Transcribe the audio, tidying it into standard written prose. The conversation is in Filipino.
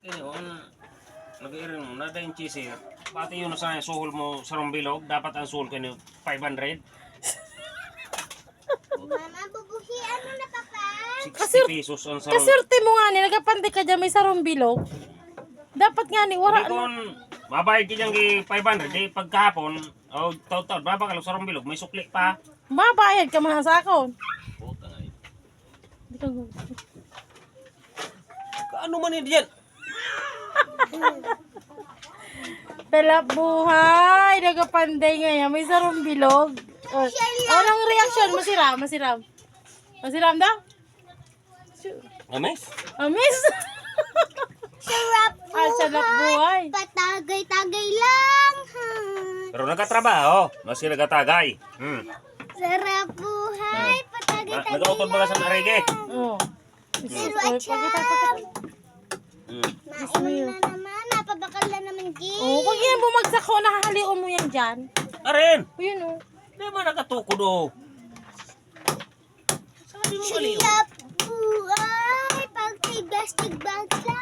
Ngayon, nag-iirin mo, nada yung cheese eh. Pati yun sa suhol mo sa rumbilog, dapat ang suhol ka niyo 500. Mama, bubuhi, ano na papa? 60 pesos ang sarong. Kaserte mo nga ni, nagapante ka dyan may sarong bilog. Dapat nga ni, wala Hindi na. kon, mabayad ka dyan kay 500, di pagkahapon, o taw-taw, babakal sa rumbilog, may sukli pa. Mabayad ka man sa akon. Puta nga eh. Di ka gusto. Ano man yun dyan? Talap buhay, nagapanday ngayon, may sarong bilog. Anong reaction? Masiram, masiram. Masiram daw? Ames? Amis! Sarap Sarap buhay. Patagay-tagay lang. Ha? Pero nagkatrabaho, masih nagatagay. Sarap buhay, patagay-tagay Nag-autod ba ka sa narige? Oo. Pero Oy, atsa. pagkita. Nauna na naman, napabakal na naman, G. Oh, pag yan bumagsak ko, nakahalion mo yan dyan. Arin! O yun oh. Di ba nakatukod o? Sabi mo mali o? Sarap buhay, pag tigas-tigbag lang.